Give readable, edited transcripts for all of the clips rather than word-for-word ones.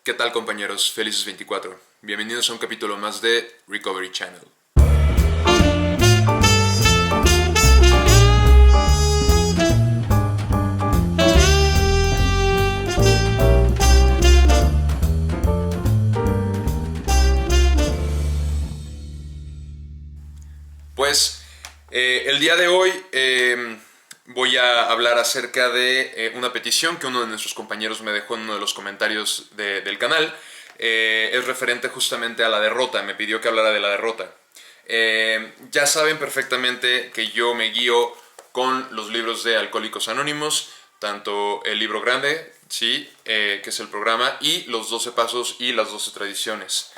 ¿Qué tal, compañeros? Felices 24. Bienvenidos a un capítulo más de Recovery Channel. Pues el día de hoy voy a hablar acerca de una petición que uno de nuestros compañeros me dejó en uno de los comentarios del canal. Es referente justamente a la derrota. Me pidió que hablara de la derrota. Ya saben perfectamente que yo me guío con los libros de Alcohólicos Anónimos, tanto el libro grande, ¿sí? Que es el programa, y los 12 pasos y las 12 tradiciones.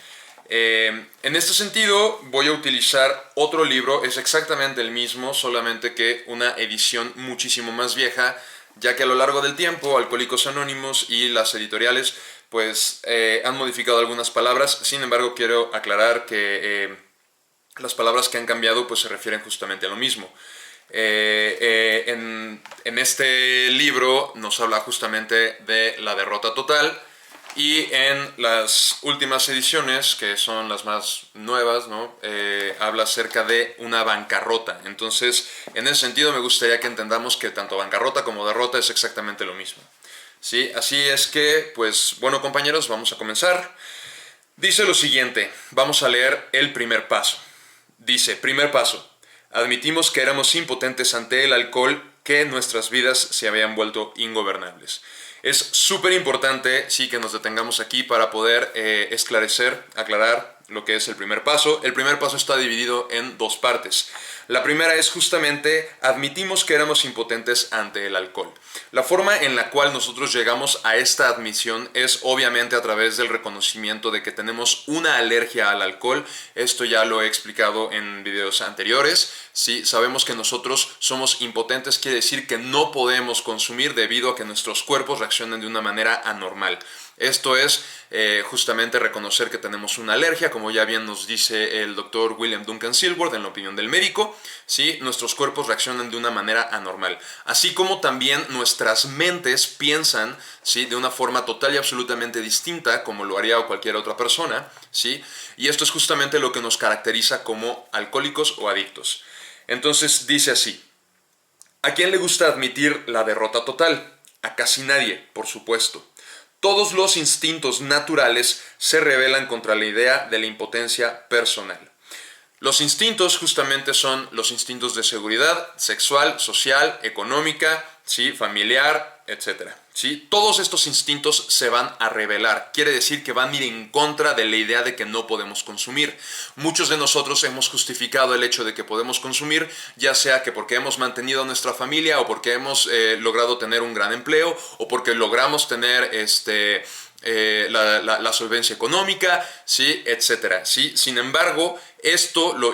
En este sentido voy a utilizar otro libro, es exactamente el mismo, solamente que una edición muchísimo más vieja, ya que a lo largo del tiempo Alcohólicos Anónimos y las editoriales pues han modificado algunas palabras. Sin embargo, quiero aclarar que las palabras que han cambiado pues se refieren justamente a lo mismo. En este libro nos habla justamente de la derrota total. Y en las últimas ediciones, que son las más nuevas, ¿no? Habla acerca de una bancarrota. Entonces, en ese sentido me gustaría que entendamos que tanto bancarrota como derrota es exactamente lo mismo, ¿sí? Así es que, pues, bueno, compañeros, vamos a comenzar. Dice lo siguiente, vamos a leer el primer paso. Dice, primer paso, admitimos que éramos impotentes ante el alcohol, que nuestras vidas se habían vuelto ingobernables. Es súper importante, sí, que nos detengamos aquí para poder aclarar lo que es el primer paso. El primer paso está dividido en dos partes. La primera es justamente, admitimos que éramos impotentes ante el alcohol. La forma en la cual nosotros llegamos a esta admisión es obviamente a través del reconocimiento de que tenemos una alergia al alcohol. Esto ya lo he explicado en videos anteriores. Sí, sabemos que nosotros somos impotentes, quiere decir que no podemos consumir debido a que nuestros cuerpos reaccionan de una manera anormal. Esto es justamente reconocer que tenemos una alergia, como ya bien nos dice el doctor William Duncan Silworth en la opinión del médico, ¿sí? Nuestros cuerpos reaccionan de una manera anormal, así como también nuestras mentes piensan, ¿sí? De una forma total y absolutamente distinta, como lo haría cualquier otra persona, ¿sí? Y esto es justamente lo que nos caracteriza como alcohólicos o adictos. Entonces dice así, ¿a quién le gusta admitir la derrota total? A casi nadie, por supuesto. Todos los instintos naturales se rebelan contra la idea de la impotencia personal. Los instintos justamente son los instintos de seguridad, sexual, social, económica, ¿sí? Familiar, etc. ¿Sí? Todos estos instintos se van a rebelar. Quiere decir que van a ir en contra de la idea de que no podemos consumir. Muchos de nosotros hemos justificado el hecho de que podemos consumir, ya sea que porque hemos mantenido a nuestra familia o porque hemos logrado tener un gran empleo o porque logramos tener la solvencia económica, ¿sí? Etcétera, ¿sí? Sin embargo,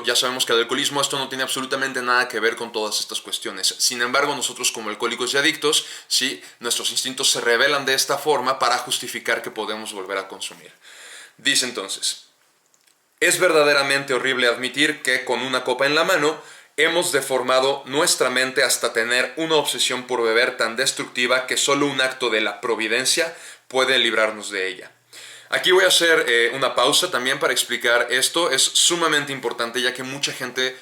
ya sabemos que el alcoholismo, esto no tiene absolutamente nada que ver con todas estas cuestiones. Sin embargo, nosotros como alcohólicos y adictos, ¿sí? Nuestros instintos se revelan de esta forma para justificar que podemos volver a consumir. Dice entonces, es verdaderamente horrible admitir que con una copa en la mano hemos deformado nuestra mente hasta tener una obsesión por beber tan destructiva que solo un acto de la providencia puede librarnos de ella. Aquí voy a hacer una pausa también para explicar esto. Es sumamente importante ya que mucha gente,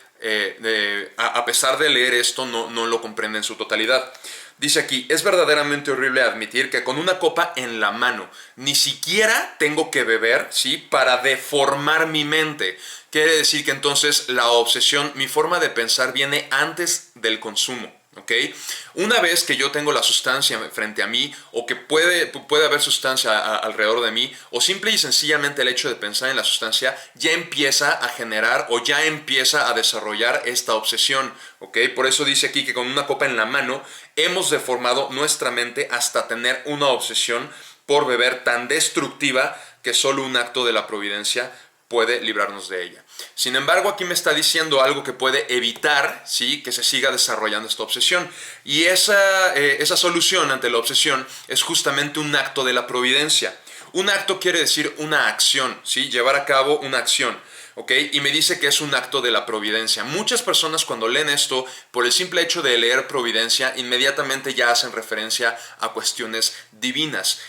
a pesar de leer esto, no lo comprende en su totalidad. Dice aquí, es verdaderamente horrible admitir que con una copa en la mano ni siquiera tengo que beber, ¿sí? Para deformar mi mente. Quiere decir que entonces la obsesión, mi forma de pensar viene antes del consumo. ¿Okay? Una vez que yo tengo la sustancia frente a mí o que puede haber sustancia alrededor de mí o simple y sencillamente el hecho de pensar en la sustancia ya empieza a generar o ya empieza a desarrollar esta obsesión, ¿okay? Por eso dice aquí que con una copa en la mano hemos deformado nuestra mente hasta tener una obsesión por beber tan destructiva que solo un acto de la providencia puede librarnos de ella. Sin embargo, aquí me está diciendo algo que puede evitar, ¿sí? Que se siga desarrollando esta obsesión. Y esa solución ante la obsesión es justamente un acto de la providencia. Un acto quiere decir una acción, ¿sí? Llevar a cabo una acción. ¿Okay? Y me dice que es un acto de la providencia. Muchas personas cuando leen esto, por el simple hecho de leer providencia, inmediatamente ya hacen referencia a cuestiones divinas.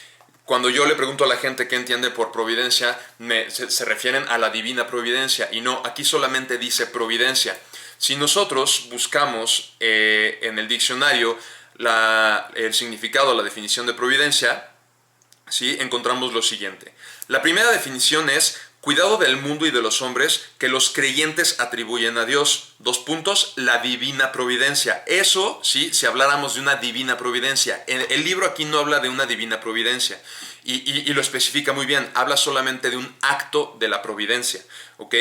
Cuando yo le pregunto a la gente qué entiende por providencia, se refieren a la divina providencia, y no, aquí solamente dice providencia. Si nosotros buscamos en el diccionario el significado, la definición de providencia, ¿sí?, encontramos lo siguiente. La primera definición es cuidado del mundo y de los hombres que los creyentes atribuyen a Dios. Dos puntos, la divina providencia. Eso, sí, si habláramos de una divina providencia. El libro aquí no habla de una divina providencia. Y lo especifica muy bien. Habla solamente de un acto de la providencia. ¿Ok?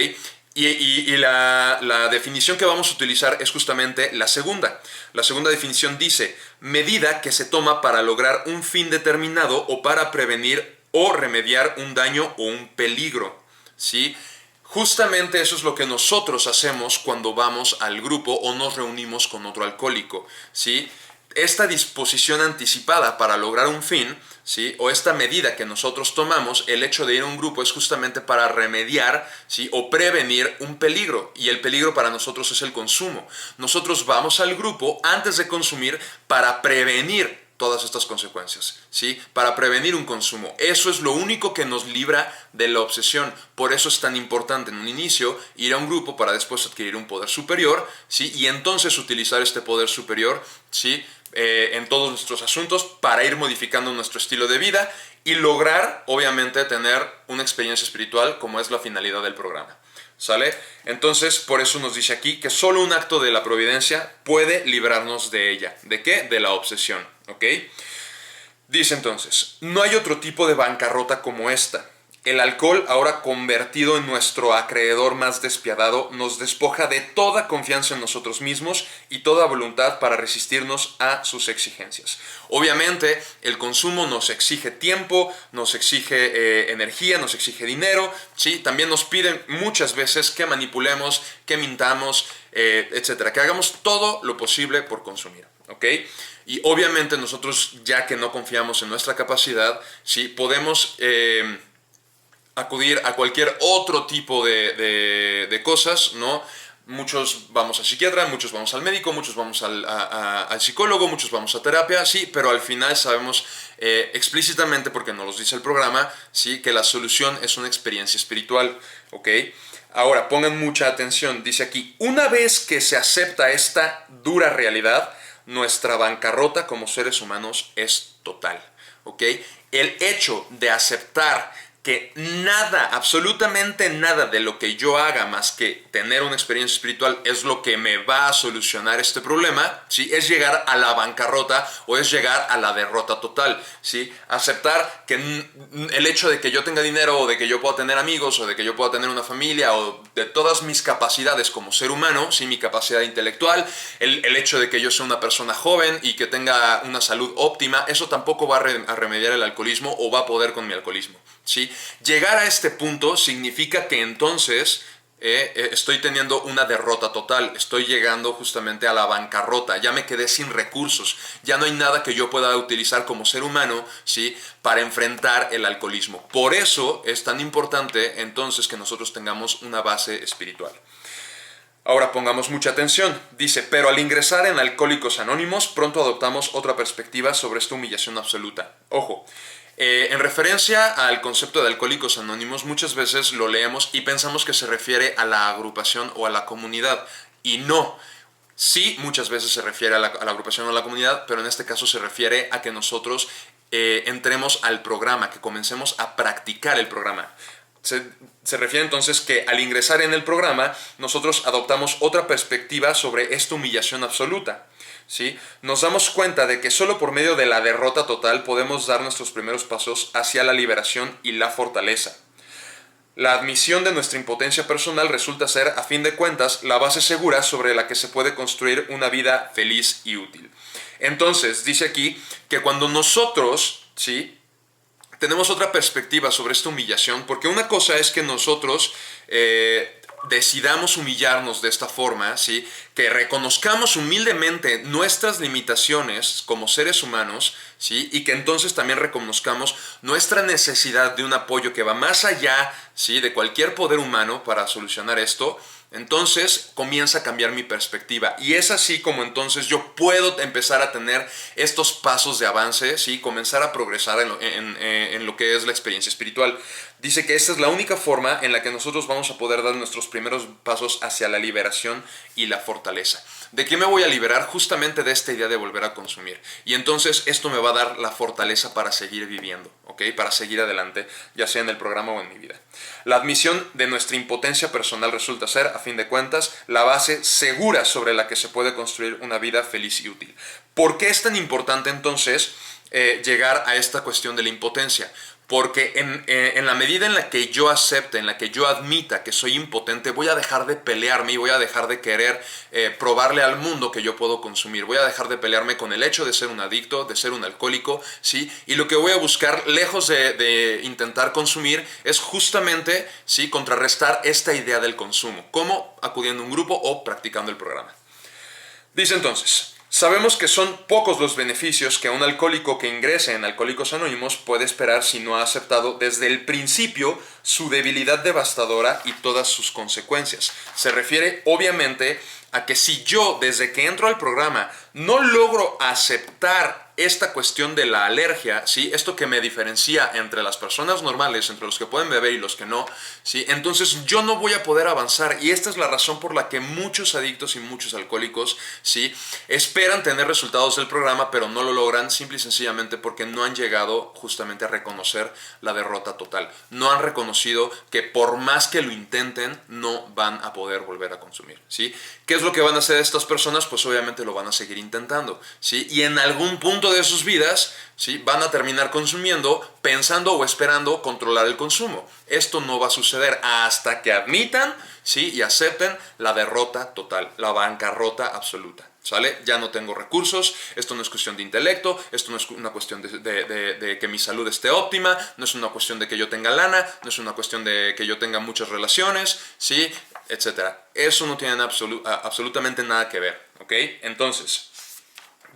Y la definición que vamos a utilizar es justamente la segunda. La segunda definición dice, medida que se toma para lograr un fin determinado o para prevenir o remediar un daño o un peligro. ¿Sí? Justamente eso es lo que nosotros hacemos cuando vamos al grupo o nos reunimos con otro alcohólico. ¿Sí? Esta disposición anticipada para lograr un fin, ¿sí?, o esta medida que nosotros tomamos, el hecho de ir a un grupo es justamente para remediar, ¿sí?, o prevenir un peligro, y el peligro para nosotros es el consumo. Nosotros vamos al grupo antes de consumir para prevenir todas estas consecuencias, ¿sí?, para prevenir un consumo. Eso es lo único que nos libra de la obsesión. Por eso es tan importante en un inicio ir a un grupo para después adquirir un poder superior, ¿sí?, y entonces utilizar este poder superior, ¿sí?, en todos nuestros asuntos para ir modificando nuestro estilo de vida y lograr, obviamente, tener una experiencia espiritual como es la finalidad del programa. ¿Sale? Entonces, por eso nos dice aquí que solo un acto de la providencia puede librarnos de ella. ¿De qué? De la obsesión. ¿Ok? Dice entonces, no hay otro tipo de bancarrota como esta. El alcohol, ahora convertido en nuestro acreedor más despiadado, nos despoja de toda confianza en nosotros mismos y toda voluntad para resistirnos a sus exigencias. Obviamente, el consumo nos exige tiempo, nos exige energía, nos exige dinero, ¿sí? También nos piden muchas veces que manipulemos, que mintamos, etcétera, que hagamos todo lo posible por consumir, ¿ok? Y obviamente nosotros, ya que no confiamos en nuestra capacidad, ¿sí?, podemos acudir a cualquier otro tipo de cosas, ¿no? Muchos vamos al psiquiatra, muchos vamos al médico, muchos vamos al psicólogo, muchos vamos a terapia, sí, pero al final sabemos explícitamente, porque nos lo dice el programa, sí, que la solución es una experiencia espiritual, ¿ok? Ahora, pongan mucha atención, dice aquí, una vez que se acepta esta dura realidad, nuestra bancarrota como seres humanos es total, ¿ok? El hecho de aceptar que nada, absolutamente nada de lo que yo haga más que tener una experiencia espiritual es lo que me va a solucionar este problema, ¿sí?, es llegar a la bancarrota o es llegar a la derrota total, ¿sí? Aceptar que el hecho de que yo tenga dinero o de que yo pueda tener amigos o de que yo pueda tener una familia o de todas mis capacidades como ser humano, ¿sí?, mi capacidad intelectual, el hecho de que yo sea una persona joven y que tenga una salud óptima, eso tampoco va a remediar el alcoholismo o va a poder con mi alcoholismo, ¿sí? Llegar a este punto significa que entonces estoy teniendo una derrota total, estoy llegando justamente a la bancarrota, ya me quedé sin recursos, ya no hay nada que yo pueda utilizar como ser humano, ¿sí?, para enfrentar el alcoholismo. Por eso es tan importante entonces que nosotros tengamos una base espiritual. Ahora pongamos mucha atención. Dice, pero al ingresar en Alcohólicos Anónimos, pronto adoptamos otra perspectiva sobre esta humillación absoluta. Ojo, en referencia al concepto de Alcohólicos Anónimos, muchas veces lo leemos y pensamos que se refiere a la agrupación o a la comunidad. Y no. Sí, muchas veces se refiere a la agrupación o a la comunidad, pero en este caso se refiere a que nosotros entremos al programa, que comencemos a practicar el programa. Se refiere entonces que al ingresar en el programa, nosotros adoptamos otra perspectiva sobre esta humillación absoluta, ¿sí? Nos damos cuenta de que solo por medio de la derrota total podemos dar nuestros primeros pasos hacia la liberación y la fortaleza. La admisión de nuestra impotencia personal resulta ser, a fin de cuentas, la base segura sobre la que se puede construir una vida feliz y útil. Entonces, dice aquí que cuando nosotros, ¿sí?, tenemos otra perspectiva sobre esta humillación, porque una cosa es que nosotros decidamos humillarnos de esta forma, ¿sí?, que reconozcamos humildemente nuestras limitaciones como seres humanos, ¿sí?, y que entonces también reconozcamos nuestra necesidad de un apoyo que va más allá, ¿sí?, de cualquier poder humano para solucionar esto. Entonces comienza a cambiar mi perspectiva y es así como entonces yo puedo empezar a tener estos pasos de avance, ¿sí? Comenzar a progresar en lo que es la experiencia espiritual. Dice que esta es la única forma en la que nosotros vamos a poder dar nuestros primeros pasos hacia la liberación y la fortaleza. ¿De qué me voy a liberar? Justamente de esta idea de volver a consumir. Y entonces esto me va a dar la fortaleza para seguir viviendo, ¿ok? Para seguir adelante, ya sea en el programa o en mi vida. La admisión de nuestra impotencia personal resulta ser, a fin de cuentas, la base segura sobre la que se puede construir una vida feliz y útil. ¿Por qué es tan importante entonces llegar a esta cuestión de la impotencia? Porque en la medida en la que yo acepte, en la que yo admita que soy impotente, voy a dejar de pelearme y voy a dejar de querer probarle al mundo que yo puedo consumir. Voy a dejar de pelearme con el hecho de ser un adicto, de ser un alcohólico, ¿sí? Y lo que voy a buscar, lejos de intentar consumir, es justamente, ¿sí?, contrarrestar esta idea del consumo. ¿Cómo? Acudiendo a un grupo o practicando el programa. Dice entonces: sabemos que son pocos los beneficios que un alcohólico que ingrese en Alcohólicos Anónimos puede esperar si no ha aceptado desde el principio su debilidad devastadora y todas sus consecuencias. Se refiere obviamente a que si yo desde que entro al programa no logro aceptar esta cuestión de la alergia, ¿sí?, esto que me diferencia entre las personas normales, entre los que pueden beber y los que no, ¿sí?, entonces yo no voy a poder avanzar. Y esta es la razón por la que muchos adictos y muchos alcohólicos, ¿sí?, esperan tener resultados del programa, pero no lo logran simple y sencillamente porque no han llegado justamente a reconocer la derrota total. No han reconocido que por más que lo intenten, no van a poder volver a consumir, ¿sí? ¿Qué es lo que van a hacer estas personas? Pues obviamente lo van a seguir intentando, ¿sí? Y en algún punto de sus vidas, ¿sí?, van a terminar consumiendo pensando o esperando controlar el consumo. Esto no va a suceder hasta que admitan, ¿sí?, y acepten la derrota total, la bancarrota absoluta. ¿Sale? Ya no tengo recursos, esto no es cuestión de intelecto, esto no es una cuestión de que mi salud esté óptima, no es una cuestión de que yo tenga lana, no es una cuestión de que yo tenga muchas relaciones, ¿sí?, etcétera. Eso no tiene absolutamente nada que ver, ¿ok? Entonces,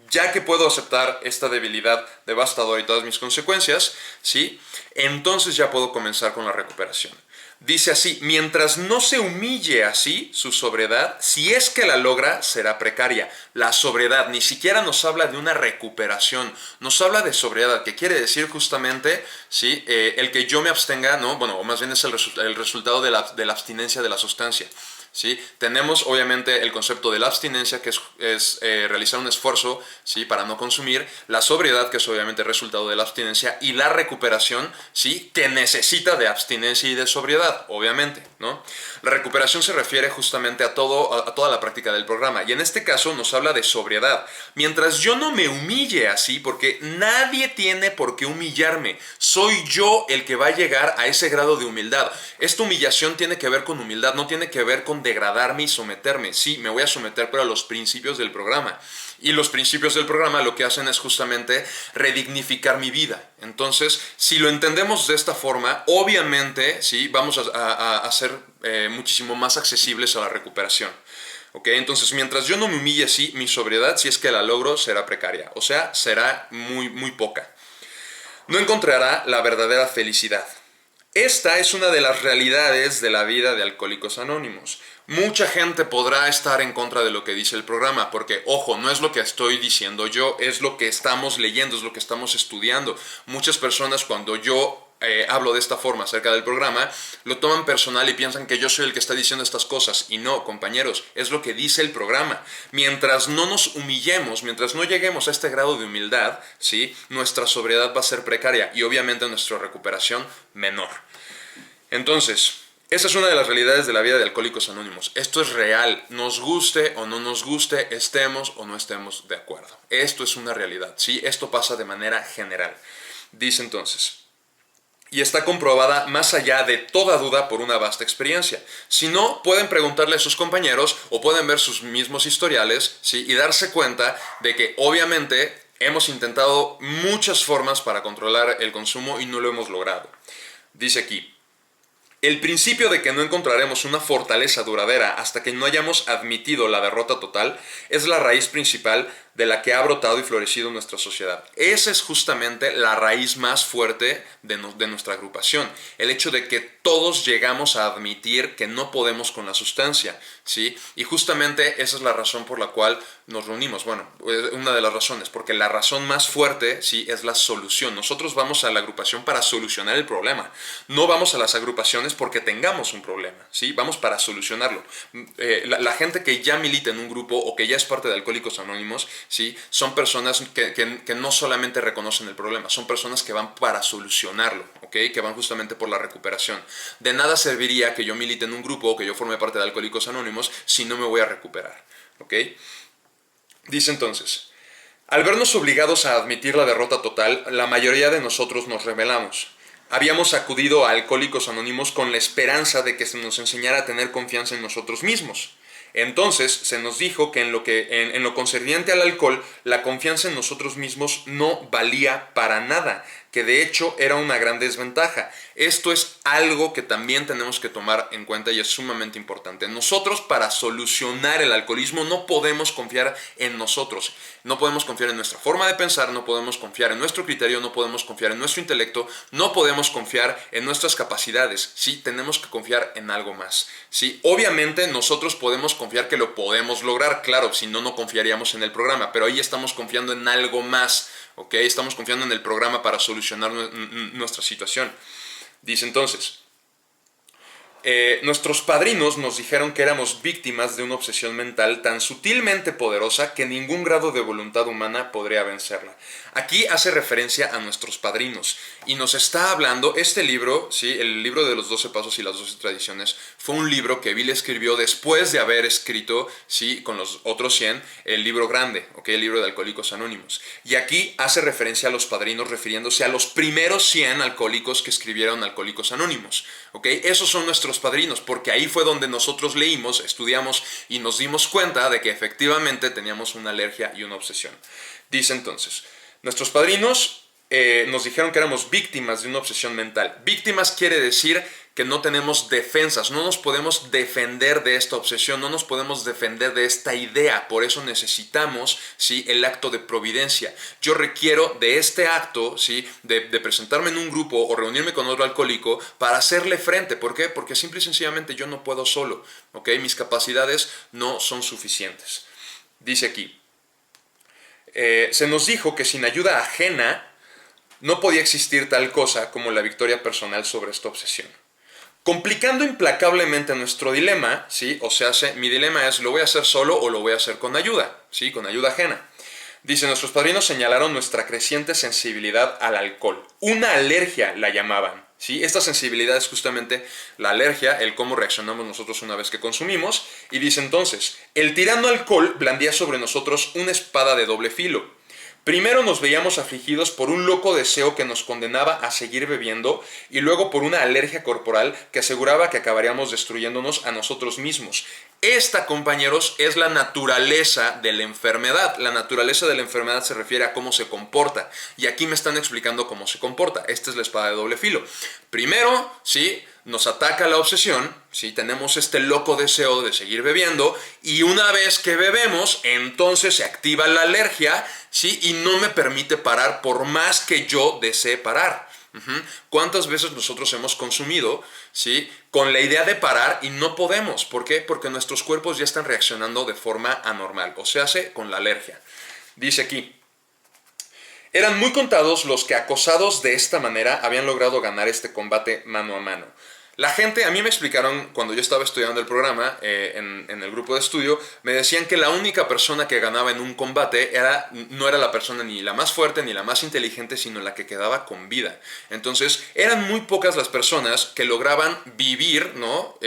ya que puedo aceptar esta debilidad devastadora y todas mis consecuencias, ¿sí?, entonces ya puedo comenzar con la recuperación. Dice así: mientras no se humille así su sobriedad, si es que la logra, será precaria. La sobriedad ni siquiera nos habla de una recuperación, nos habla de sobriedad, que quiere decir justamente, ¿sí?, el que yo me abstenga, ¿no? Bueno, o más bien es el resultado de la abstinencia de la sustancia. ¿Sí? Tenemos obviamente el concepto de la abstinencia, que es realizar un esfuerzo, ¿sí?, para no consumir, la sobriedad, que es obviamente el resultado de la abstinencia, y la recuperación, ¿sí?, que necesita de abstinencia y de sobriedad, obviamente, ¿no? La recuperación se refiere justamente a toda la práctica del programa, y en este caso nos habla de sobriedad. Mientras yo no me humille así, porque nadie tiene por qué humillarme, soy yo el que va a llegar a ese grado de humildad. Esta humillación tiene que ver con humildad, no tiene que ver con degradarme y someterme. Sí, me voy a someter, pero a los principios del programa. Y los principios del programa lo que hacen es justamente redignificar mi vida. Entonces, si lo entendemos de esta forma, obviamente, sí, vamos a ser muchísimo más accesibles a la recuperación. ¿Ok? Entonces, mientras yo no me humille así, mi sobriedad, si es que la logro, será precaria. O sea, será muy, muy poca. No encontrará la verdadera felicidad. Esta es una de las realidades de la vida de Alcohólicos Anónimos. Mucha gente podrá estar en contra de lo que dice el programa, porque, ojo, no es lo que estoy diciendo yo, es lo que estamos leyendo, es lo que estamos estudiando. Muchas personas, cuando yo hablo de esta forma acerca del programa, lo toman personal y piensan que yo soy el que está diciendo estas cosas. Y no, compañeros, es lo que dice el programa. Mientras no nos humillemos, mientras no lleguemos a este grado de humildad, ¿sí?, nuestra sobriedad va a ser precaria y obviamente nuestra recuperación menor. Entonces, esa es una de las realidades de la vida de Alcohólicos Anónimos. Esto es real, nos guste o no nos guste, estemos o no estemos de acuerdo. Esto es una realidad, ¿sí? Esto pasa de manera general. Dice entonces: y está comprobada más allá de toda duda por una vasta experiencia. Si no, pueden preguntarle a sus compañeros o pueden ver sus mismos historiales, ¿sí?, y darse cuenta de que obviamente hemos intentado muchas formas para controlar el consumo y no lo hemos logrado. Dice aquí: el principio de que no encontraremos una fortaleza duradera hasta que no hayamos admitido la derrota total es la raíz principal de la que ha brotado y florecido nuestra sociedad. Esa es justamente la raíz más fuerte de nuestra agrupación. El hecho de que todos llegamos a admitir que no podemos con la sustancia, ¿sí? Y justamente esa es la razón por la cual nos reunimos. Bueno, una de las razones, porque la razón más fuerte, ¿sí?, es la solución. Nosotros vamos a la agrupación para solucionar el problema. No vamos a las agrupaciones porque tengamos un problema, ¿sí? Vamos para solucionarlo. La gente que ya milita en un grupo o que ya es parte de Alcohólicos Anónimos, ¿sí?, son personas que no solamente reconocen el problema, son personas que van para solucionarlo, ¿ok? Que van justamente por la recuperación. De nada serviría que yo milite en un grupo o que yo forme parte de Alcohólicos Anónimos si no me voy a recuperar, ¿ok? Dice entonces: al vernos obligados a admitir la derrota total, la mayoría de nosotros nos rebelamos. Habíamos acudido a Alcohólicos Anónimos con la esperanza de que se nos enseñara a tener confianza en nosotros mismos. Entonces se nos dijo que en lo concerniente al alcohol, la confianza en nosotros mismos no valía para nada, que de hecho era una gran desventaja. Esto es algo que también tenemos que tomar en cuenta y es sumamente importante. Nosotros, para solucionar el alcoholismo, no podemos confiar en nosotros. No podemos confiar en nuestra forma de pensar, no podemos confiar en nuestro criterio, no podemos confiar en nuestro intelecto, no podemos confiar en nuestras capacidades. Sí, tenemos que confiar en algo más. Sí, obviamente nosotros podemos confiar que lo podemos lograr, claro, si no, no confiaríamos en el programa, pero ahí estamos confiando en algo más, ¿ok? Estamos confiando en el programa para solucionar nuestra situación. Dice entonces: nuestros padrinos nos dijeron que éramos víctimas de una obsesión mental tan sutilmente poderosa que ningún grado de voluntad humana podría vencerla. Aquí hace referencia a nuestros padrinos y nos está hablando, este libro, ¿sí?, el libro de los 12 pasos y las 12 tradiciones, fue un libro que Bill escribió después de haber escrito, ¿sí?, con los otros 100, el libro grande, ¿ok?, el libro de Alcohólicos Anónimos. Y aquí hace referencia a los padrinos refiriéndose a los primeros 100 alcohólicos que escribieron Alcohólicos Anónimos, ¿ok? Esos son nuestros padrinos, porque ahí fue donde nosotros leímos, estudiamos y nos dimos cuenta de que efectivamente teníamos una alergia y una obsesión. Dice entonces: nuestros padrinos nos dijeron que éramos víctimas de una obsesión mental. Víctimas quiere decir que no tenemos defensas, no nos podemos defender de esta obsesión, no nos podemos defender de esta idea, por eso necesitamos, ¿sí?, el acto de providencia. Yo requiero de este acto, ¿sí?, de presentarme en un grupo o reunirme con otro alcohólico para hacerle frente. ¿Por qué? Porque simple y sencillamente yo no puedo solo, ¿ok? Mis capacidades no son suficientes. Dice aquí: se nos dijo que sin ayuda ajena no podía existir tal cosa como la victoria personal sobre esta obsesión. Complicando implacablemente nuestro dilema, ¿sí? O sea, mi dilema es: ¿lo voy a hacer solo o lo voy a hacer con ayuda? ¿Sí? Con ayuda ajena. Dice: nuestros padrinos señalaron nuestra creciente sensibilidad al alcohol. Una alergia la llamaban, ¿sí? Esta sensibilidad es justamente la alergia, el cómo reaccionamos nosotros una vez que consumimos. Y dice entonces: el tirano alcohol blandía sobre nosotros una espada de doble filo. Primero nos veíamos afligidos por un loco deseo que nos condenaba a seguir bebiendo y luego por una alergia corporal que aseguraba que acabaríamos destruyéndonos a nosotros mismos. Esta, compañeros, es la naturaleza de la enfermedad. La naturaleza de la enfermedad se refiere a cómo se comporta. Y aquí me están explicando cómo se comporta. Esta es la espada de doble filo. Primero, ¿sí?, nos ataca la obsesión, ¿sí?, tenemos este loco deseo de seguir bebiendo y una vez que bebemos, entonces se activa la alergia, ¿sí?, y no me permite parar por más que yo desee parar. ¿Cuántas veces nosotros hemos consumido, ¿sí?, con la idea de parar y no podemos? ¿Por qué? Porque nuestros cuerpos ya están reaccionando de forma anormal, o sea, con la alergia. Dice aquí: eran muy contados los que, acosados de esta manera, habían logrado ganar este combate mano a mano. La gente, a mí me explicaron cuando yo estaba estudiando el programa, en el grupo de estudio, me decían que la única persona que ganaba en un combate no era la persona ni la más fuerte ni la más inteligente, sino la que quedaba con vida. Entonces, eran muy pocas las personas que lograban vivir, ¿no?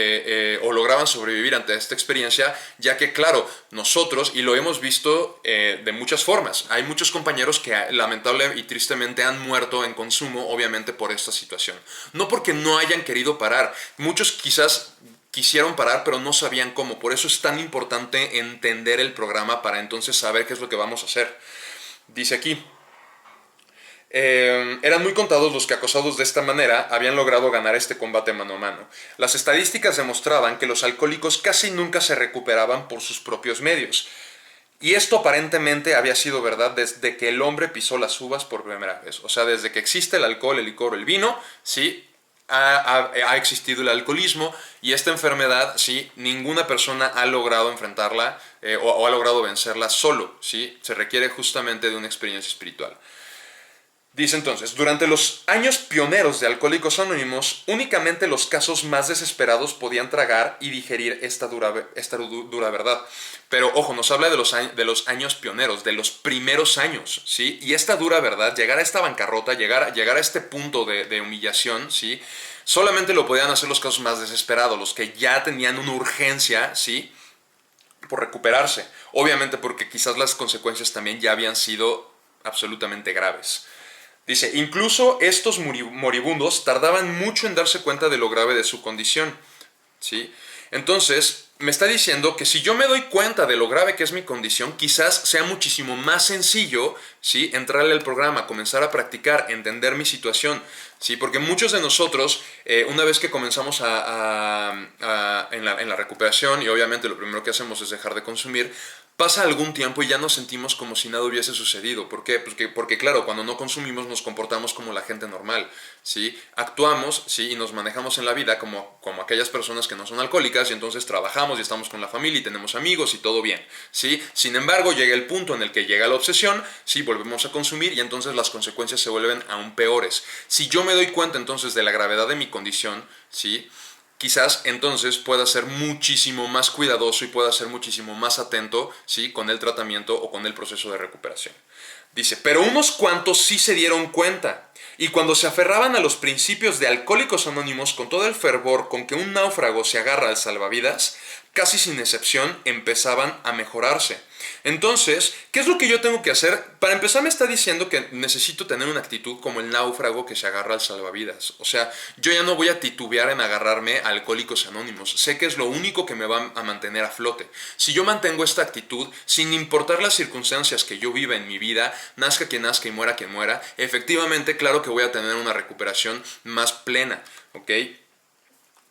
O lograban sobrevivir ante esta experiencia, ya que, claro, nosotros, y lo hemos visto de muchas formas, hay muchos compañeros que lamentable y tristemente han muerto en consumo, obviamente por esta situación. No porque no hayan querido parar. Muchos quizás quisieron parar, pero no sabían cómo. Por eso es tan importante entender el programa para entonces saber qué es lo que vamos a hacer. Dice aquí: eran muy contados los que, acosados de esta manera, habían logrado ganar este combate mano a mano. Las estadísticas demostraban que los alcohólicos casi nunca se recuperaban por sus propios medios. Y esto aparentemente había sido verdad desde que el hombre pisó las uvas por primera vez. O sea, desde que existe el alcohol, el licor, el vino, ¿sí? Ha existido el alcoholismo, y esta enfermedad, ¿sí? Ninguna persona ha logrado enfrentarla o ha logrado vencerla solo, ¿sí? Se requiere justamente de una experiencia espiritual. Dice entonces, durante los años pioneros de Alcohólicos Anónimos, únicamente los casos más desesperados podían tragar y digerir esta dura verdad. Pero ojo, nos habla de los años pioneros, de los primeros años, ¿sí? Y esta dura verdad, llegar a esta bancarrota, llegar a este punto de humillación, ¿sí? Solamente lo podían hacer los casos más desesperados, los que ya tenían una urgencia, ¿sí? Por recuperarse. Obviamente porque quizás las consecuencias también ya habían sido absolutamente graves. Dice, incluso estos moribundos tardaban mucho en darse cuenta de lo grave de su condición, ¿sí? Entonces, me está diciendo que si yo me doy cuenta de lo grave que es mi condición, quizás sea muchísimo más sencillo, ¿sí? Entrarle al programa, comenzar a practicar, entender mi situación, ¿sí? Porque muchos de nosotros, una vez que comenzamos en la recuperación, y obviamente lo primero que hacemos es dejar de consumir, pasa algún tiempo y ya nos sentimos como si nada hubiese sucedido. ¿Por qué? Porque claro, cuando no consumimos nos comportamos como la gente normal, ¿sí? Actuamos, ¿sí? Y nos manejamos en la vida como aquellas personas que no son alcohólicas, y entonces trabajamos y estamos con la familia y tenemos amigos y todo bien, ¿sí? Sin embargo, llega el punto en el que llega la obsesión, ¿sí? Volvemos a consumir y entonces las consecuencias se vuelven aún peores. Si yo me doy cuenta entonces de la gravedad de mi condición, ¿sí? Quizás entonces pueda ser muchísimo más cuidadoso y pueda ser muchísimo más atento, ¿sí? Con el tratamiento o con el proceso de recuperación. Dice, pero unos cuantos sí se dieron cuenta, y cuando se aferraban a los principios de Alcohólicos Anónimos con todo el fervor con que un náufrago se agarra al salvavidas, casi sin excepción empezaban a mejorarse. Entonces, ¿qué es lo que yo tengo que hacer? Para empezar, me está diciendo que necesito tener una actitud como el náufrago que se agarra al salvavidas. O sea, yo ya no voy a titubear en agarrarme a Alcohólicos Anónimos. Sé que es lo único que me va a mantener a flote. Si yo mantengo esta actitud, sin importar las circunstancias que yo viva en mi vida, nazca quien nazca y muera quien muera, efectivamente, claro que voy a tener una recuperación más plena, ¿ok?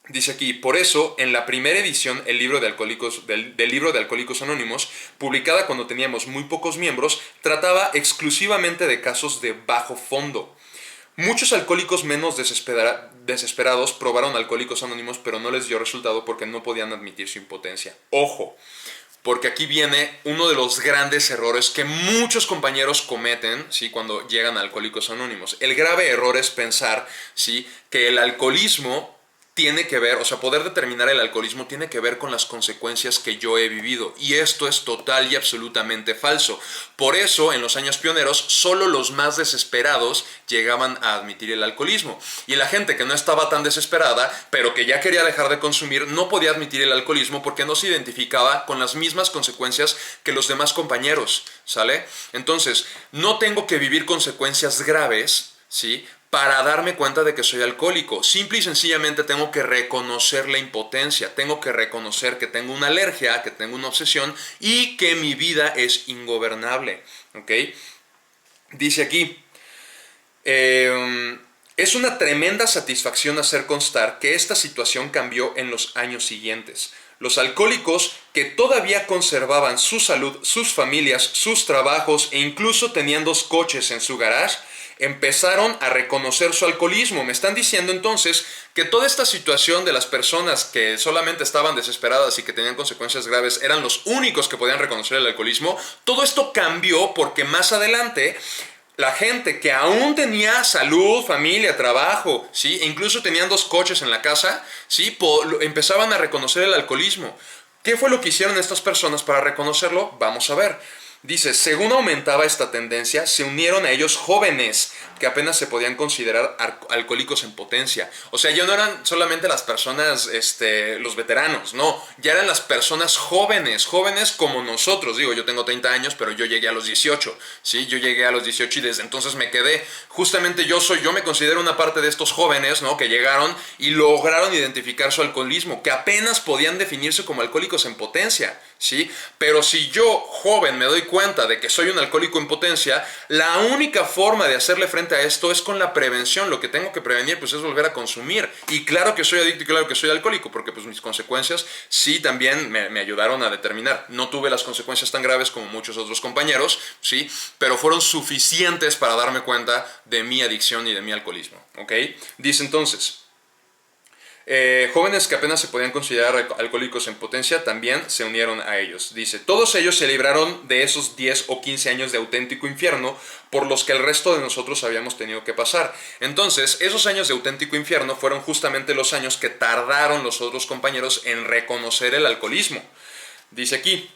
Dice aquí, por eso, en la primera edición del libro de Alcohólicos Anónimos, publicada cuando teníamos muy pocos miembros, trataba exclusivamente de casos de bajo fondo. Muchos alcohólicos menos desesperados probaron Alcohólicos Anónimos, pero no les dio resultado porque no podían admitir su impotencia. ¡Ojo! Porque aquí viene uno de los grandes errores que muchos compañeros cometen, ¿sí? Cuando llegan a Alcohólicos Anónimos. El grave error es pensar, ¿sí? Que el alcoholismo tiene que ver, o sea, poder determinar el alcoholismo tiene que ver con las consecuencias que yo he vivido. Y esto es total y absolutamente falso. Por eso, en los años pioneros, solo los más desesperados llegaban a admitir el alcoholismo. Y la gente que no estaba tan desesperada, pero que ya quería dejar de consumir, no podía admitir el alcoholismo porque no se identificaba con las mismas consecuencias que los demás compañeros, ¿sale? Entonces, no tengo que vivir consecuencias graves, ¿sí? Para darme cuenta de que soy alcohólico. Simple y sencillamente tengo que reconocer la impotencia, tengo que reconocer que tengo una alergia, que tengo una obsesión y que mi vida es ingobernable, ¿ok? Dice aquí, es una tremenda satisfacción hacer constar que esta situación cambió en los años siguientes. Los alcohólicos que todavía conservaban su salud, sus familias, sus trabajos e incluso tenían 2 coches en su garage, empezaron a reconocer su alcoholismo. Me están diciendo entonces que toda esta situación de las personas que solamente estaban desesperadas y que tenían consecuencias graves eran los únicos que podían reconocer el alcoholismo. Todo esto cambió porque más adelante la gente que aún tenía salud, familia, trabajo, ¿sí? E incluso tenían 2 coches en la casa, ¿sí? Empezaban a reconocer el alcoholismo. ¿Qué fue lo que hicieron estas personas para reconocerlo? Vamos a ver. Dice, según aumentaba esta tendencia, se unieron a ellos jóvenes que apenas se podían considerar alcohólicos en potencia. O sea, ya no eran solamente las personas, los veteranos, no, ya eran las personas jóvenes como nosotros. Digo, yo tengo 30 años, pero yo llegué a los 18, ¿sí? Yo llegué a los 18 y desde entonces me quedé. Justamente yo me considero una parte de estos jóvenes, ¿no? Que llegaron y lograron identificar su alcoholismo, que apenas podían definirse como alcohólicos en potencia, ¿sí? Pero si yo, joven, me doy cuenta de que soy un alcohólico en potencia, la única forma de hacerle frente frente a esto es con la prevención. Lo que tengo que prevenir pues es volver a consumir. Y claro que soy adicto y claro que soy alcohólico, porque pues mis consecuencias sí también me ayudaron a determinar. No tuve las consecuencias tan graves como muchos otros compañeros, sí, pero fueron suficientes para darme cuenta de mi adicción y de mi alcoholismo, ¿ok? Dice entonces... jóvenes que apenas se podían considerar alcohólicos en potencia también se unieron a ellos. Dice, todos ellos se libraron de esos 10 o 15 años de auténtico infierno por los que el resto de nosotros habíamos tenido que pasar. Entonces, esos años de auténtico infierno fueron justamente los años que tardaron los otros compañeros en reconocer el alcoholismo. Dice aquí,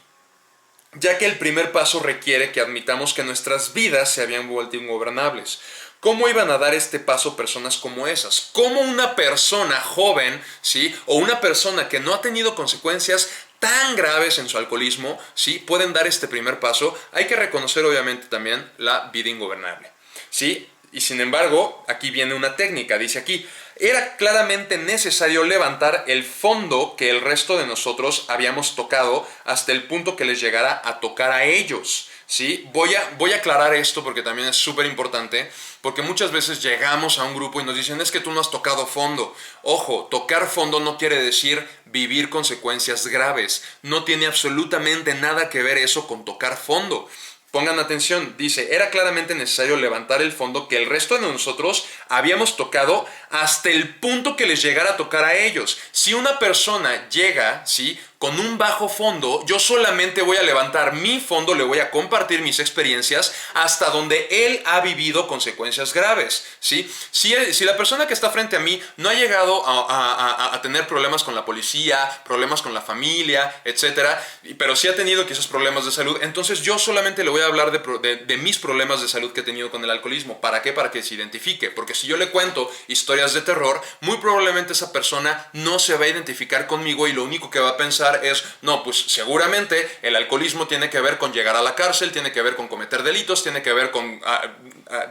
ya que el primer paso requiere que admitamos que nuestras vidas se habían vuelto ingobernables. ¿Cómo iban a dar este paso personas como esas? ¿Cómo una persona joven, ¿sí? O una persona que no ha tenido consecuencias tan graves en su alcoholismo, ¿sí? Pueden dar este primer paso? Hay que reconocer obviamente también la vida ingobernable, ¿sí? Y sin embargo, aquí viene una técnica, dice aquí, era claramente necesario levantar el fondo que el resto de nosotros habíamos tocado hasta el punto que les llegara a tocar a ellos. ¿Sí? Voy a aclarar esto porque también es súper importante, porque muchas veces llegamos a un grupo y nos dicen, es que tú no has tocado fondo. Ojo, tocar fondo no quiere decir vivir consecuencias graves. No tiene absolutamente nada que ver eso con tocar fondo. Pongan atención, dice, era claramente necesario levantar el fondo que el resto de nosotros habíamos tocado hasta el punto que les llegara a tocar a ellos. Si una persona llega, ¿sí?, con un bajo fondo, yo solamente voy a levantar mi fondo, le voy a compartir mis experiencias hasta donde él ha vivido consecuencias graves, ¿sí? Si la persona que está frente a mí no ha llegado a tener problemas con la policía, problemas con la familia, etcétera, pero sí ha tenido quizás problemas de salud, entonces yo solamente le voy a hablar de mis problemas de salud que he tenido con el alcoholismo. ¿Para qué? Para que se identifique, porque si yo le cuento historias de terror, muy probablemente esa persona no se va a identificar conmigo y lo único que va a pensar es, no, pues seguramente el alcoholismo tiene que ver con llegar a la cárcel, tiene que ver con cometer delitos, tiene que ver con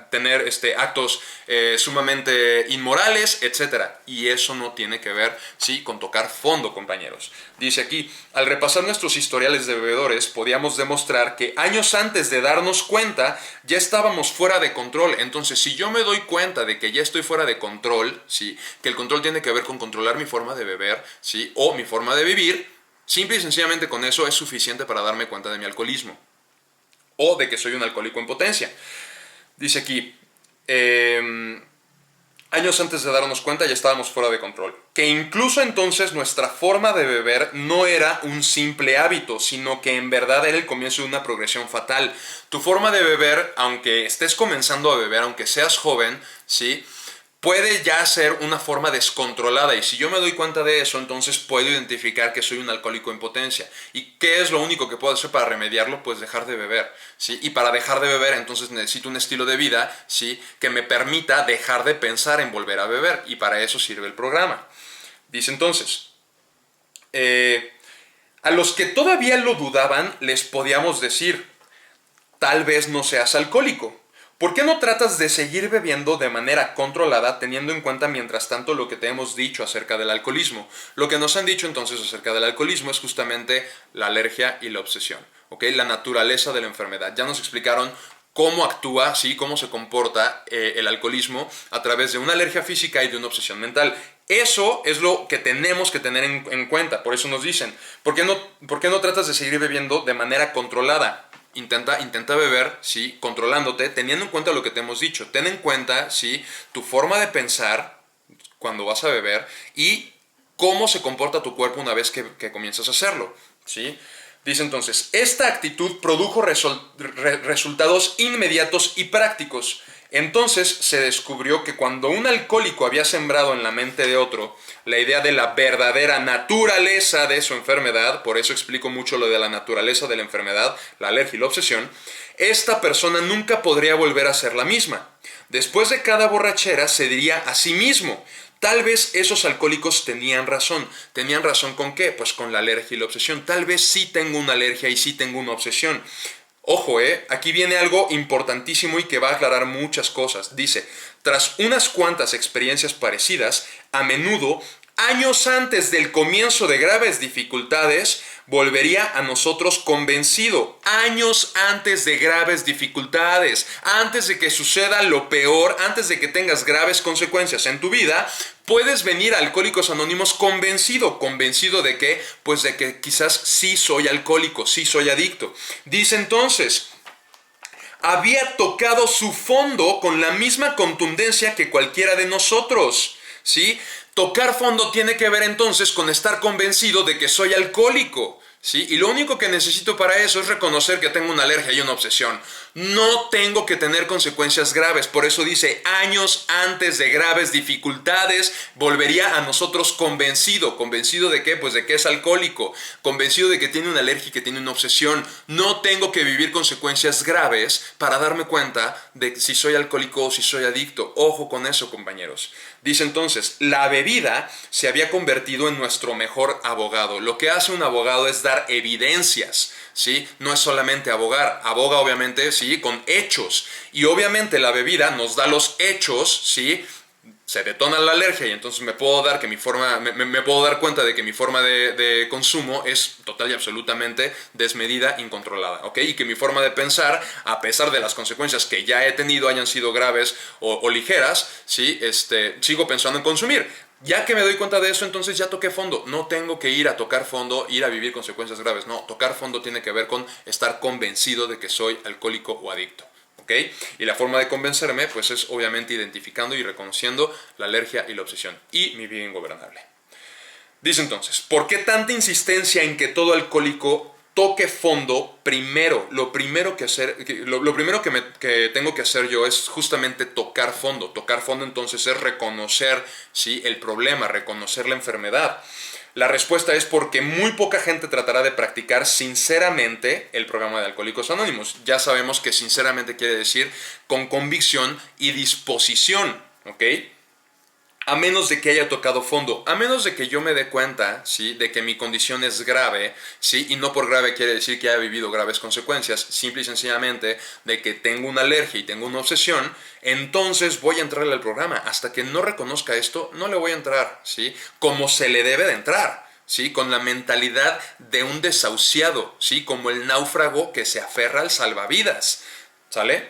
tener actos sumamente inmorales, etcétera. Y eso no tiene que ver, sí, con tocar fondo, compañeros. Dice aquí, al repasar nuestros historiales de bebedores, podíamos demostrar que años antes de darnos cuenta, ya estábamos fuera de control. Entonces, si yo me doy cuenta de que ya estoy fuera de control, sí, que el control tiene que ver con controlar mi forma de beber, sí, o mi forma de vivir, simple y sencillamente con eso es suficiente para darme cuenta de mi alcoholismo o de que soy un alcohólico en potencia. Dice aquí, años antes de darnos cuenta ya estábamos fuera de control. Que incluso entonces nuestra forma de beber no era un simple hábito, sino que en verdad era el comienzo de una progresión fatal. Tu forma de beber, aunque estés comenzando a beber, aunque seas joven, ¿sí?, puede ya ser una forma descontrolada, y si yo me doy cuenta de eso, entonces puedo identificar que soy un alcohólico en potencia. ¿Y qué es lo único que puedo hacer para remediarlo? Pues dejar de beber, ¿sí? Y para dejar de beber, entonces necesito un estilo de vida, ¿sí?, que me permita dejar de pensar en volver a beber, y para eso sirve el programa. Dice entonces, a los que todavía lo dudaban, les podíamos decir, tal vez no seas alcohólico. ¿Por qué no tratas de seguir bebiendo de manera controlada, teniendo en cuenta mientras tanto lo que te hemos dicho acerca del alcoholismo? Lo que nos han dicho entonces acerca del alcoholismo es justamente la alergia y la obsesión, ¿ok? La naturaleza de la enfermedad. Ya nos explicaron cómo actúa, ¿sí?, cómo se comporta el alcoholismo a través de una alergia física y de una obsesión mental. Eso es lo que tenemos que tener en cuenta. Por eso nos dicen, ¿por qué no tratas de seguir bebiendo de manera controlada? Intenta beber, ¿sí?, controlándote, teniendo en cuenta lo que te hemos dicho. Ten en cuenta, ¿sí?, tu forma de pensar cuando vas a beber y cómo se comporta tu cuerpo una vez que comienzas a hacerlo, ¿sí? Dice entonces, esta actitud produjo resultados inmediatos y prácticos. Entonces se descubrió que cuando un alcohólico había sembrado en la mente de otro la idea de la verdadera naturaleza de su enfermedad, por eso explico mucho lo de la naturaleza de la enfermedad, la alergia y la obsesión, esta persona nunca podría volver a ser la misma. Después de cada borrachera se diría a sí mismo, tal vez esos alcohólicos tenían razón. ¿Tenían razón con qué? Pues con la alergia y la obsesión. Tal vez sí tengo una alergia y sí tengo una obsesión. Ojo, aquí viene algo importantísimo y que va a aclarar muchas cosas. Dice, tras unas cuantas experiencias parecidas, a menudo años antes del comienzo de graves dificultades, volvería a nosotros convencido. Años antes de graves dificultades, antes de que suceda lo peor, antes de que tengas graves consecuencias en tu vida, puedes venir a Alcohólicos Anónimos convencido. ¿Convencido de qué? Pues de que quizás sí soy alcohólico, sí soy adicto. Dice entonces: había tocado su fondo con la misma contundencia que cualquiera de nosotros, ¿sí? Tocar fondo tiene que ver entonces con estar convencido de que soy alcohólico, ¿sí? Y lo único que necesito para eso es reconocer que tengo una alergia y una obsesión. No tengo que tener consecuencias graves. Por eso dice, años antes de graves dificultades, volvería a nosotros convencido. ¿Convencido de qué? Pues de que es alcohólico. Convencido de que tiene una alergia y que tiene una obsesión. No tengo que vivir consecuencias graves para darme cuenta de si soy alcohólico o si soy adicto. Ojo con eso, compañeros. Dice entonces, la bebida se había convertido en nuestro mejor abogado. Lo que hace un abogado es dar evidencias, ¿sí? No es solamente abogar, aboga obviamente, ¿sí? Con hechos. Y obviamente la bebida nos da los hechos, ¿sí? Se detona la alergia y entonces me puedo dar cuenta de que mi forma de consumo es total y absolutamente desmedida, incontrolada, ¿ok? Y que mi forma de pensar, a pesar de las consecuencias que ya he tenido, hayan sido graves o ligeras, ¿sí? Sigo pensando en consumir. Ya que me doy cuenta de eso, entonces ya toqué fondo. No tengo que ir a tocar fondo, ir a vivir consecuencias graves. No, tocar fondo tiene que ver con estar convencido de que soy alcohólico o adicto. ¿Okay? Y la forma de convencerme pues es obviamente identificando y reconociendo la alergia y la obsesión y mi vida ingobernable. Dice entonces, ¿por qué tanta insistencia en que todo alcohólico toque fondo primero? Lo primero que tengo que hacer yo es justamente tocar fondo. Tocar fondo entonces es reconocer, ¿sí? El problema, reconocer la enfermedad. La respuesta es porque muy poca gente tratará de practicar sinceramente el programa de Alcohólicos Anónimos. Ya sabemos que sinceramente quiere decir con convicción y disposición, ¿ok? A menos de que haya tocado fondo, a menos de que yo me dé cuenta, ¿sí? De que mi condición es grave, ¿sí? Y no por grave quiere decir que haya vivido graves consecuencias, simple y sencillamente de que tengo una alergia y tengo una obsesión, entonces voy a entrarle al programa. Hasta que no reconozca esto, no le voy a entrar, ¿sí? Como se le debe de entrar, ¿sí? Con la mentalidad de un desahuciado, ¿sí? Como el náufrago que se aferra al salvavidas, ¿sale?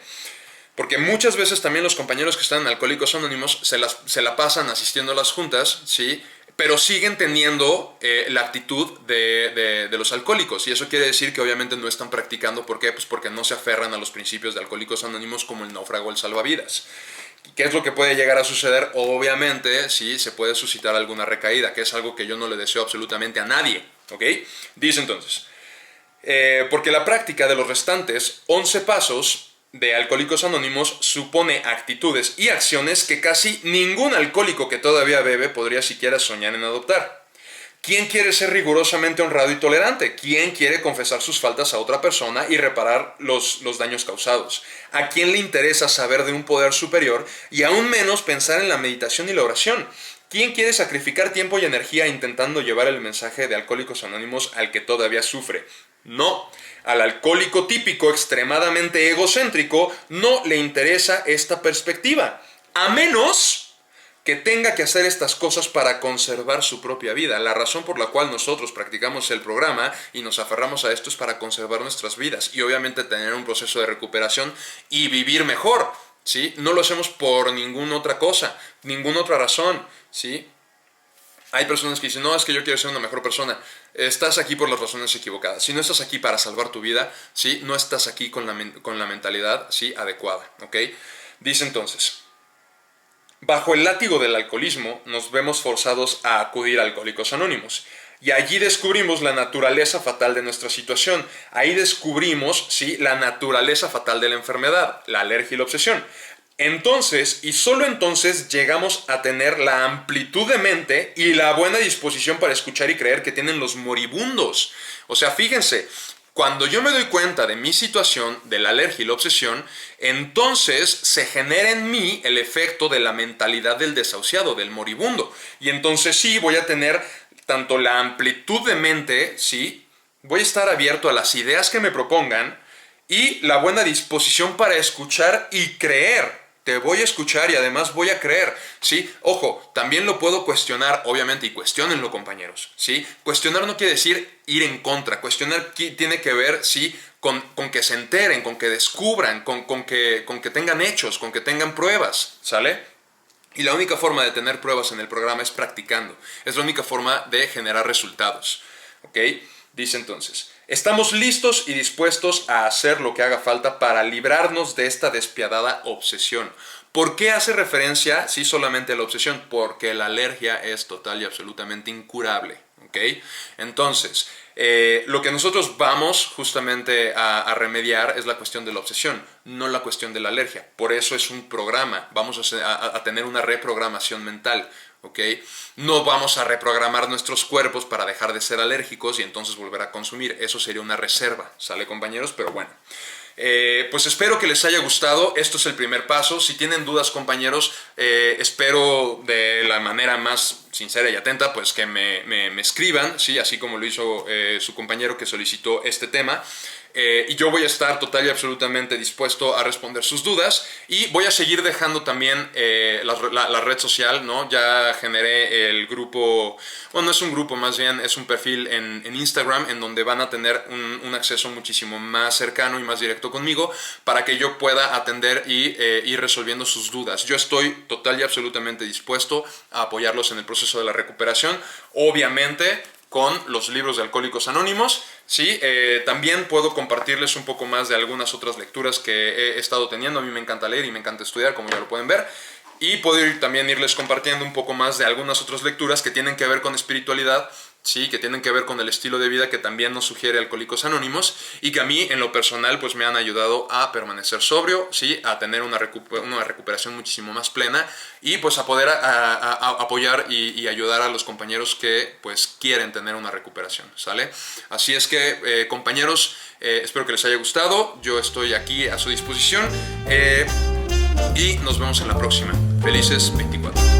Porque muchas veces también los compañeros que están en Alcohólicos Anónimos se la pasan asistiendo a las juntas, ¿sí? Pero siguen teniendo la actitud de los alcohólicos. Y eso quiere decir que obviamente no están practicando. ¿Por qué? Pues porque no se aferran a los principios de Alcohólicos Anónimos como el náufrago, el salvavidas. ¿Qué es lo que puede llegar a suceder? Obviamente, sí, se puede suscitar alguna recaída, que es algo que yo no le deseo absolutamente a nadie, ¿ok? Dice entonces, porque la práctica de los restantes 11 pasos de Alcohólicos Anónimos supone actitudes y acciones que casi ningún alcohólico que todavía bebe podría siquiera soñar en adoptar. ¿Quién quiere ser rigurosamente honrado y tolerante? ¿Quién quiere confesar sus faltas a otra persona y reparar los daños causados? ¿A quién le interesa saber de un poder superior y aún menos pensar en la meditación y la oración? ¿Quién quiere sacrificar tiempo y energía intentando llevar el mensaje de Alcohólicos Anónimos al que todavía sufre? No. Al alcohólico típico extremadamente egocéntrico no le interesa esta perspectiva, a menos que tenga que hacer estas cosas para conservar su propia vida. La razón por la cual nosotros practicamos el programa y nos aferramos a esto es para conservar nuestras vidas y obviamente tener un proceso de recuperación y vivir mejor, ¿sí? No lo hacemos por ninguna otra cosa, ninguna otra razón, ¿sí? Hay personas que dicen, no, es que yo quiero ser una mejor persona. Estás aquí por las razones equivocadas. Si no estás aquí para salvar tu vida, ¿sí? No estás aquí con la mentalidad, ¿sí? Adecuada, ¿ok? Dice entonces, bajo el látigo del alcoholismo nos vemos forzados a acudir a Alcohólicos Anónimos. Y allí descubrimos la naturaleza fatal de nuestra situación. Ahí descubrimos, ¿sí? La naturaleza fatal de la enfermedad, la alergia y la obsesión. Entonces, y solo entonces, llegamos a tener la amplitud de mente y la buena disposición para escuchar y creer que tienen los moribundos. O sea, fíjense, cuando yo me doy cuenta de mi situación, de la alergia y la obsesión, entonces se genera en mí el efecto de la mentalidad del desahuciado, del moribundo. Y entonces sí, voy a tener tanto la amplitud de mente, sí, voy a estar abierto a las ideas que me propongan y la buena disposición para escuchar y creer. te voy a escuchar y además voy a creer, ¿sí? Ojo, también lo puedo cuestionar, obviamente, y cuestiónenlo, compañeros, ¿sí? Cuestionar no quiere decir ir en contra. Cuestionar tiene que ver, ¿sí?, con que se enteren, con que descubran, con que tengan hechos, con que tengan pruebas, ¿sale? Y la única forma de tener pruebas en el programa es practicando. Es la única forma de generar resultados, ¿ok? Dice entonces: estamos listos y dispuestos a hacer lo que haga falta para librarnos de esta despiadada obsesión. ¿Por qué hace referencia, sí, solamente a la obsesión? Porque la alergia es total y absolutamente incurable, ¿ok? Entonces, lo que nosotros vamos justamente a remediar es la cuestión de la obsesión, no la cuestión de la alergia. Por eso es un programa, vamos a tener una reprogramación mental, ¿ok? No vamos a reprogramar nuestros cuerpos para dejar de ser alérgicos y entonces volver a consumir. Eso sería una reserva, ¿sale, compañeros? Pero bueno. Pues espero que les haya gustado. Esto es el primer paso. Si tienen dudas, compañeros, espero de la manera más sincera y atenta pues que me escriban, ¿sí? Así como lo hizo su compañero que solicitó este tema. Y yo voy a estar total y absolutamente dispuesto a responder sus dudas, y voy a seguir dejando también la red social, ¿no? Ya generé el grupo, bueno, no es un grupo, más bien es un perfil en Instagram, en donde van a tener un acceso muchísimo más cercano y más directo conmigo, para que yo pueda atender y ir resolviendo sus dudas. Yo estoy total y absolutamente dispuesto a apoyarlos en el proceso de la recuperación, obviamente con los libros de Alcohólicos Anónimos. Sí, también puedo compartirles un poco más de algunas otras lecturas que he estado teniendo. A mí me encanta leer y me encanta estudiar, como ya lo pueden ver. Y puedo también irles compartiendo un poco más de algunas otras lecturas que tienen que ver con espiritualidad, sí, que tienen que ver con el estilo de vida que también nos sugiere Alcohólicos Anónimos, y que a mí en lo personal pues me han ayudado a permanecer sobrio, sí, a tener una recuperación muchísimo más plena, y pues a poder a apoyar y ayudar a los compañeros que pues quieren tener una recuperación, ¿sale? Así es que compañeros, espero que les haya gustado. Yo estoy aquí a su disposición, y nos vemos en la próxima. Felices 24.